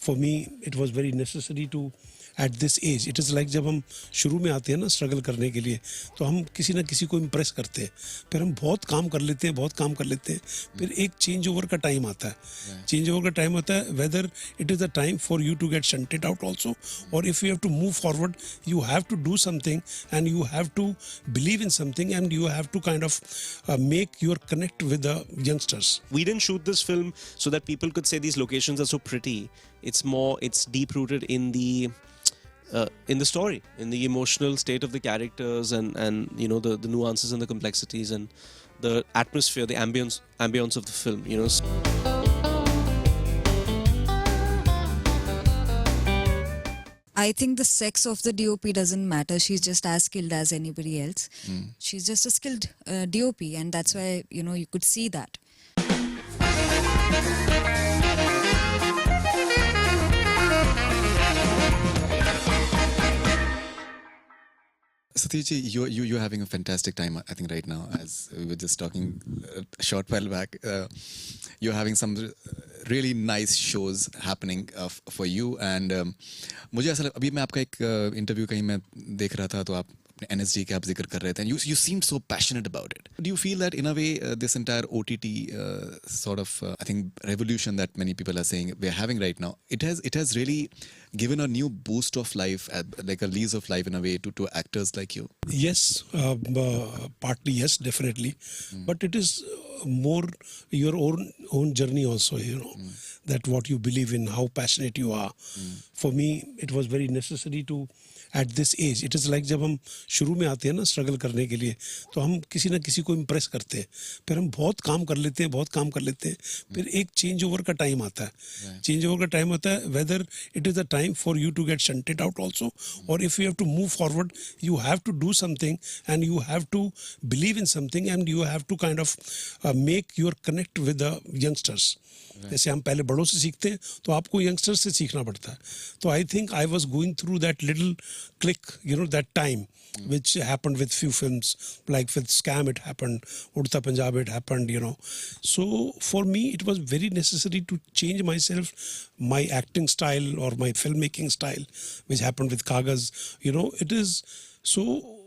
For me, it was very necessary to at this age. It is like जब हम शुरू में आते हैं ना स्ट्रगल करने के लिए, तो हम किसी ना किसी को इम्प्रेस करते हैं, फिर हम बहुत काम कर लेते हैं, बहुत काम कर लेते हैं, फिर एक चेंज ओवर का टाइम आता है. चेंज ओवर का टाइम आता है, whether it is a time for you to get shunted out also, or if you have to move forward, you have to do something and you have to believe in something and you have to kind of make your connect with the youngsters. We didn't shoot this film so that people could say these locations are so pretty. It's deep rooted in the story, in the emotional state of the characters, and you know the nuances and the complexities and the atmosphere, the ambience of the film. You know. I think the sex of the DOP doesn't matter. She's just as skilled as anybody else. She's just a skilled DOP, and that's why you could see that. Satish ji, you're having a fantastic time, I think, right now. As we were just talking a short while back, you're having some really nice shows happening for you. And मुझे ऐसा अभी मैं आपका एक interview कहीं मैं देख रहा था, तो आप NSG के आप जिक्र कर रहे थे, and you seem so passionate about it. Do you feel that in a way this entire OTT sort of I think revolution that many people are saying we're having right now, it has really given a new boost of life, like a lease of life in a way to actors like you? Yes, partly yes, definitely, but it is more your own journey also, that what you believe in, how passionate you are. For me, it was very necessary to at this age. It is like जब हम शुरू में आते हैं ना struggle करने के लिए, तो हम किसी ना किसी को इम्प्रेस करते हैं, फिर हम बहुत काम कर लेते हैं, बहुत काम कर लेते हैं, फिर एक चेंज ओवर का टाइम आता है. चेंज ओवर का टाइम आता है, whether it is a time for you to get shunted out also, or if you have to move forward, you have to do something and you have to believe in something and you have to kind of make your connect with the youngsters. जैसे हम पहले बड़ों से सीखते हैं, तो आपको youngsters से सीखना पड़ता है. तो I think I was going through that little click, that time, which happened with few films, like with Scam it happened, Udta Punjab it happened, So for me, it was very necessary to change myself, my acting style or my filmmaking style, which happened with Kagaz, it is, so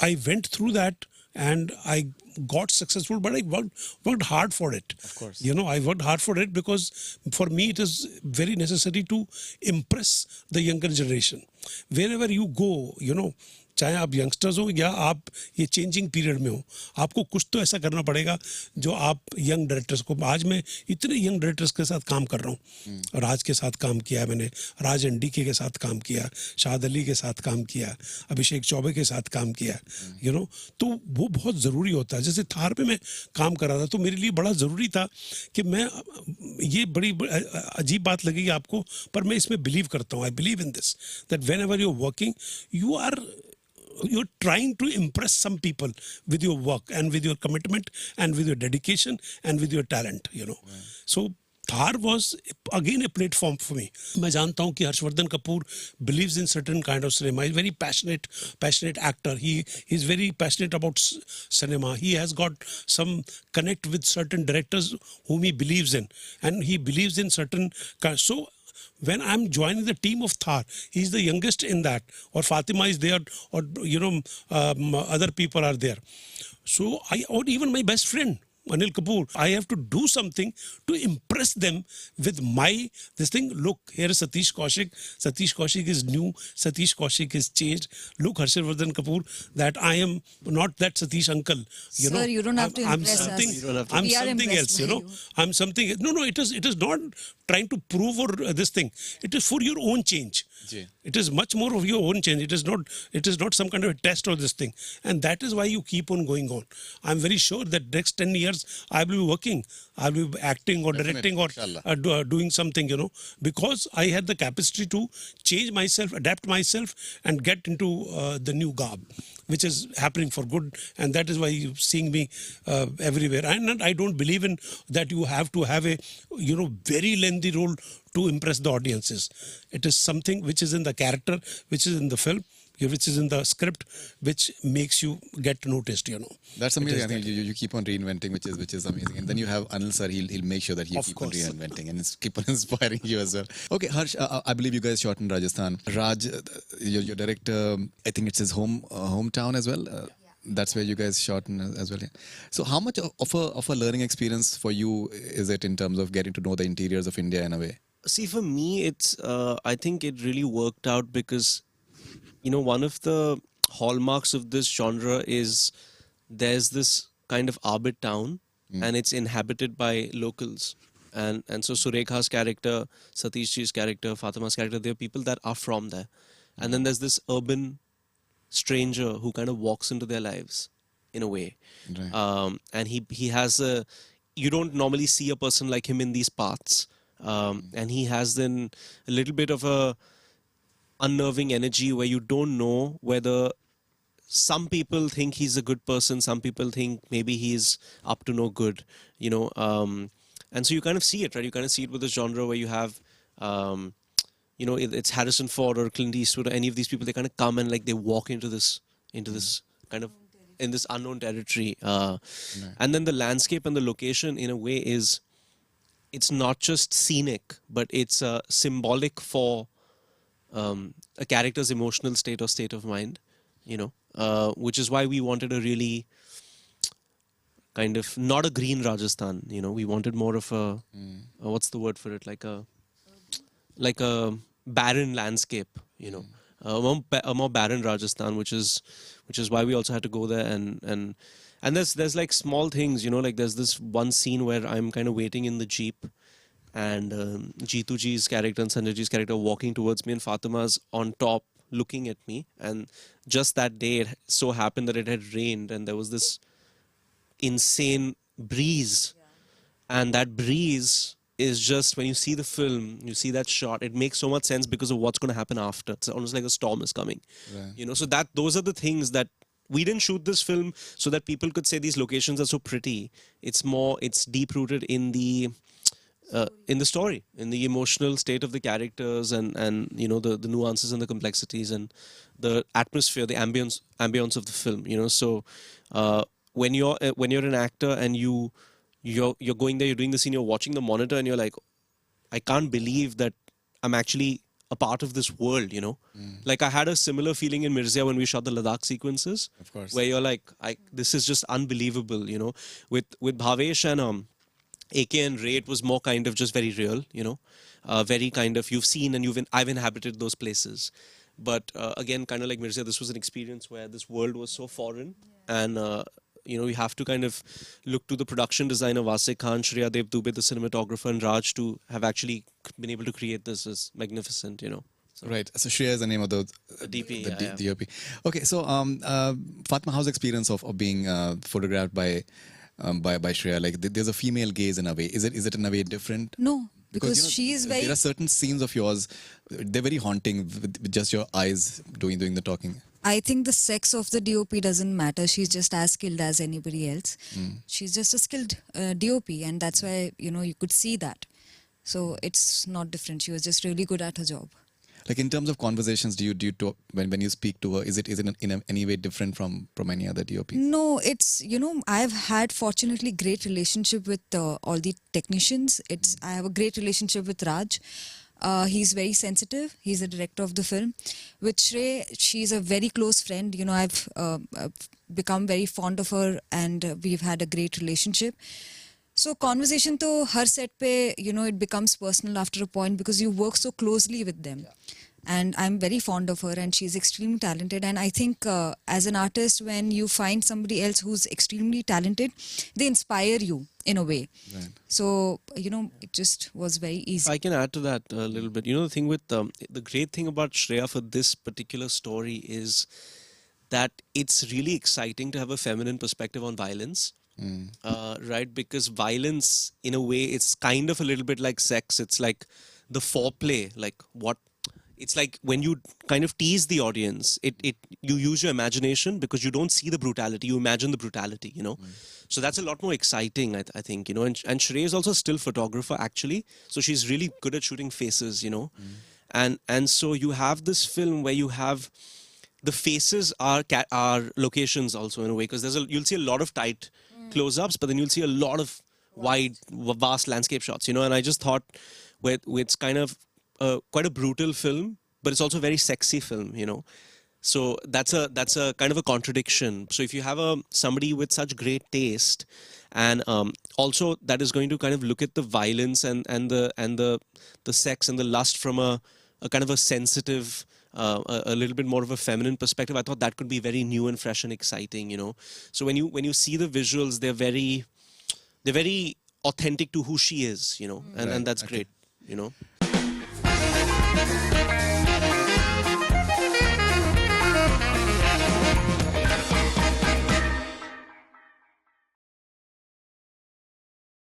I went through that and I got successful, but I worked hard for it. Of course. I worked hard for it because for me it is very necessary to impress the younger generation. Wherever you go, चाहे आप youngsters हो या आप ये changing period में हो, आपको कुछ तो ऐसा करना पड़ेगा जो आप यंग डायरेक्टर्स को. आज मैं इतने यंग डायरेक्टर्स के साथ काम कर रहा हूँ. राज के साथ काम किया मैंने, राज एंड DK के साथ काम किया, शाहद अली के साथ काम किया, अभिषेक चौबे के साथ काम किया, तो वो बहुत ज़रूरी होता है. जैसे थार पे मैं काम कर रहा था, तो मेरे लिए बड़ा ज़रूरी था कि मैं, ये बड़ी अजीब बात लगेगी आपको, पर मैं इसमें बिलीव करता हूँ. I believe in this, that whenever you are working, you're trying to impress some people with your work and with your commitment and with your dedication and with your talent, So Thar was again a platform for me. मैं जानता हूँ कि Harshvardhan Kapoor believes in certain kind of cinema. He's very passionate actor. He is very passionate about cinema. He has got some connect with certain directors whom he believes in, and he believes in certain so when I'm joining the team of Thar, he's the youngest in that, or Fatima is there, or other people are there. So or even my best friend Anil Kapoor, I have to do something to impress them with this thing. Look, here is Satish Kaushik. Satish Kaushik is new. Satish Kaushik is changed. Look, Harshvarrdhan Kapoor, that I am not that Satish uncle. Sir, you don't have to impress us. I'm something else, I'm something. No, it is not trying to prove or this thing. It is for your own change. It is much more of your own change. It is not some kind of a test or this thing. And that is why you keep on going on. I'm very sure that next 10 years I will be working. I will be acting or directing or doing something, because I had the capacity to change myself, adapt myself and get into the new garb, which is happening for good. And that is why you're seeing me everywhere. And I don't believe in that you have to have a, very lengthy role to impress the audiences. It is something which is in the character, which is in the film, which is in the script, which makes you get noticed. That's amazing. I think you keep on reinventing, which is amazing. And then you have Anil sir. He'll make sure that you Of keep course. on reinventing and keep on inspiring you as well. Okay, Harsh, I believe you guys shot in Rajasthan. Raj, your director, I think it's his hometown as well. That's where you guys shot in as well. Yeah. So how much of a learning experience for you is it in terms of getting to know the interiors of India in a way? See, for me, it's I think it really worked out because, one of the hallmarks of this genre is there's this kind of arbit town and it's inhabited by locals. And so Surekha's character, Satish K's character, Fatima's character, they're people that are from there. And then there's this urban stranger who kind of walks into their lives in a way. Right. And he has you don't normally see a person like him in these paths. And he has then a little bit of a unnerving energy where you don't know whether some people think he's a good person, some people think maybe he's up to no good, and so you kind of see it, right? You kind of see it with this genre where you have it's Harrison Ford or Clint Eastwood or any of these people. They kind of come and like they walk into this kind of in this unknown territory, and then the landscape and the location in a way it's not just scenic, but it's symbolic for a character's emotional state or state of mind, which is why we wanted a really kind of not a green Rajasthan. We wanted more of a what's the word for it, like a barren landscape, a more barren Rajasthan, which is why we also had to go there and there's like small things, like there's this one scene where I'm kind of waiting in the jeep and Jeetu ji's character and Sanjay ji's character walking towards me and Fatima's on top looking at me, and just that day it so happened that it had rained and there was this insane breeze, and that breeze is just, when you see the film, you see that shot, it makes so much sense because of what's going to happen after. It's almost like a storm is coming. Right. So those are the things that we didn't shoot this film so that people could say these locations are so pretty. It's deep rooted in the story, in the emotional state of the characters, and the nuances and the complexities and the atmosphere, the ambience of the film. So when you're an actor and you're going there, you're doing the scene, you're watching the monitor, and you're like, I can't believe that I'm actually a part of this world. Like I had a similar feeling in Mirzia when we shot the Ladakh sequences, Of course. where you're like, this is just unbelievable. With Bhavesh and AK and Ray, it was more kind of just very real, very kind of, you've seen and I've inhabited those places. But again, kind of like Mirzia, this was an experience where this world was so foreign, and we have to kind of look to the production designer Vasek Khan, Shreya Dev Dubey, the cinematographer, and Raj to have actually been able to create this as magnificent, So, Right. So Shreya is the name of the DP, the DOP. Okay. So Fatma, how's the experience of being photographed by Shreya? Like there's a female gaze in a way. Is it in a way different? No, because she is very... There are certain scenes of yours, they're very haunting with just your eyes doing the talking. I think the sex of the DOP doesn't matter. She's just as skilled as anybody else. She's just a skilled DOP, and that's why, you could see that. So it's not different. She was just really good at her job. Like in terms of conversations, do you talk when you speak to her? Is it in any way different from any other DOP? No, it's, I've had fortunately great relationship with all the technicians. I have a great relationship with Raj. He's very sensitive. He's the director of the film. With Shrey, she's a very close friend. I've become very fond of her, and we've had a great relationship. So conversation to her set pe, it becomes personal after a point because you work so closely with them. And I'm very fond of her, and she's extremely talented. And I think as an artist, when you find somebody else who's extremely talented, they inspire you in a way. Right. So, it just was very easy. I can add to that a little bit. The thing with the great thing about Shreya for this particular story is that it's really exciting to have a feminine perspective on violence. Right? Because violence, in a way, it's kind of a little bit like sex. It's like the foreplay, it's like when you kind of tease the audience, you use your imagination because you don't see the brutality, you imagine the brutality, So that's a lot more exciting, I think, and Shrey is also a still photographer, actually. So she's really good at shooting faces, And so you have this film where you have the faces are locations also in a way, because you'll see a lot of tight close-ups, but then you'll see a lot of vast landscape shots, you know. And I just thought, where it's kind of quite a brutal film, but it's also a very sexy film, you know. So that's a kind of a contradiction. So if you have somebody with such great taste, and also that is going to kind of look at the violence and the sex and the lust from a kind of a sensitive, a little bit more of a feminine perspective, I thought that could be very new and fresh and exciting, you know. So when you see the visuals, they're very authentic to who she is, you know, and that's great, you know.